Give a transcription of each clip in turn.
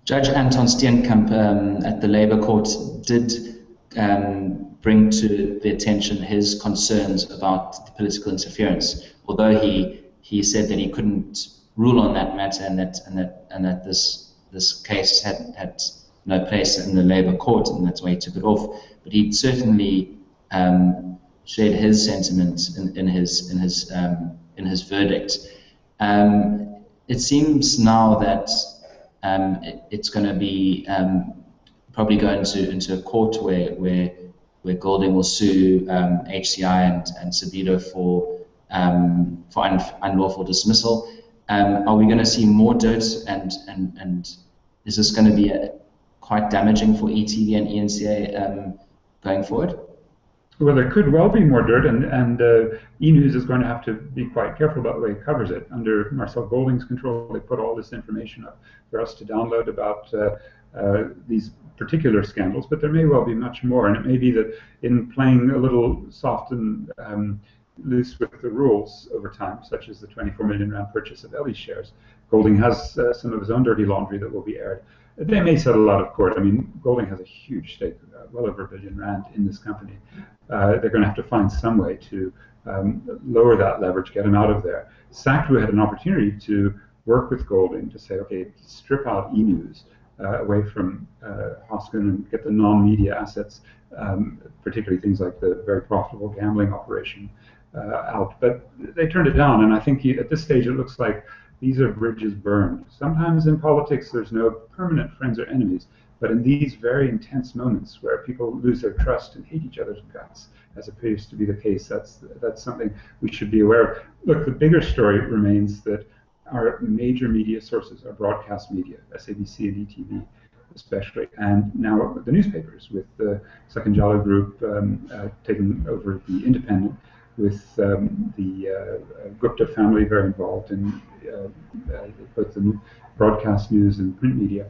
Judge Anton Steenkamp at the Labour Court did bring to the attention his concerns about the political interference, although he said that he couldn't rule on that matter and that this case had no place in the Labour Court, and that's why he took it off. But he certainly shared his sentiment in his verdict. It seems now that it's going to be probably go into a court where Golding will sue HCI and Sabido for unlawful dismissal. Are we going to see more dirt, and is this going to be quite damaging for ETV and ENCA going forward? Well, there could well be more dirt, and e-News is going to have to be quite careful about the way it covers it. Under Marcel Golding's control, they put all this information up for us to download about these particular scandals, but there may well be much more, and it may be that in playing a little soft and loose with the rules over time, such as the 24 million rand purchase of Ellie's shares, Golding has some of his own dirty laundry that will be aired. They may settle out of court. I mean, Golding has a huge stake, well over R1 billion in this company. They're going to have to find some way to lower that leverage, get him out of there. SACTU had an opportunity to work with Golding to say, okay, strip out e-News away from Hoskin and get the non-media assets, particularly things like the very profitable gambling operation, out. But they turned it down, and I think at this stage it looks like these are bridges burned. Sometimes in politics there's no permanent friends or enemies, but in these very intense moments where people lose their trust and hate each other's guts, as appears to be the case, that's something we should be aware of. Look, the bigger story remains that our major media sources are broadcast media, SABC and ETV especially, and now the newspapers, with the Sakanjalo Group taking over the Independent, with the Gupta family very involved in both the broadcast news and print media.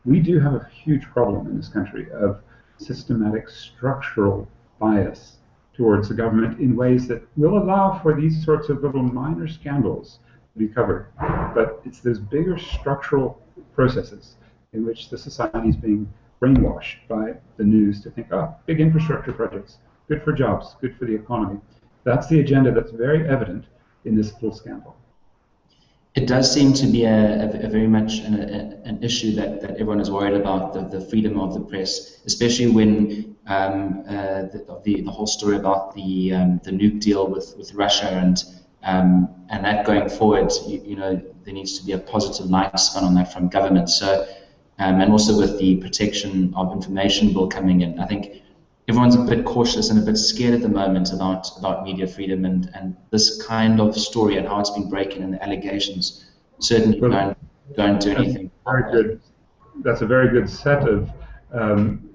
We do have a huge problem in this country of systematic structural bias towards the government in ways that will allow for these sorts of little minor scandals to be covered. But it's those bigger structural processes in which the society is being brainwashed by the news to think, oh, big infrastructure projects, good for jobs, good for the economy. That's the agenda that's very evident in this full scandal. It does seem to be a very much an issue that everyone is worried about, the freedom of the press, especially when the whole story about the nuke deal with Russia and that going forward, you know, there needs to be a positive light spun on that from government. So and also with the protection of information bill coming in, I think everyone's a bit cautious and a bit scared at the moment about media freedom, and this kind of story and how it's been breaking and the allegations certainly don't do anything. Very good. That's a very good set of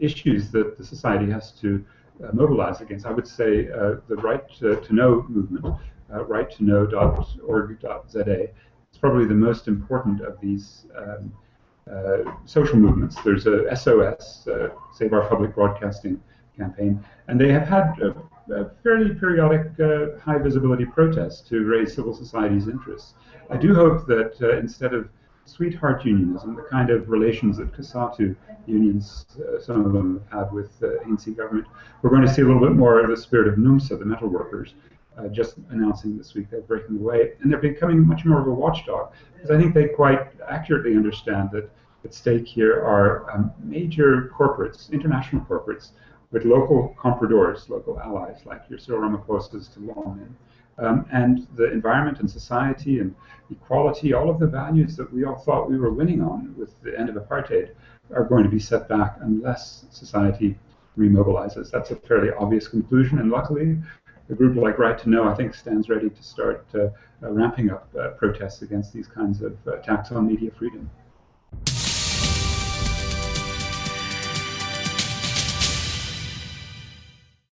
issues that the society has to mobilize against. I would say the Right to Know movement, righttoknow.org.za, is probably the most important of these social movements. There's a SOS, Save Our Public Broadcasting campaign, and they have had fairly periodic high visibility protests to raise civil society's interests. I do hope that instead of sweetheart unionism, the kind of relations that COSATU unions, some of them have had with the ANC government, we're going to see a little bit more of the spirit of NUMSA, the metal workers, just announcing this week they're breaking away, and they're becoming much more of a watchdog, because I think they quite accurately understand that at stake here are major corporates, international corporates, with local compradors, local allies like your Cyril Ramaphosa's to lawmen, and the environment and society and equality, all of the values that we all thought we were winning on with the end of apartheid are going to be set back unless society remobilizes. That's a fairly obvious conclusion, and luckily a group like Right to Know, I think, stands ready to start ramping up protests against these kinds of attacks on media freedom.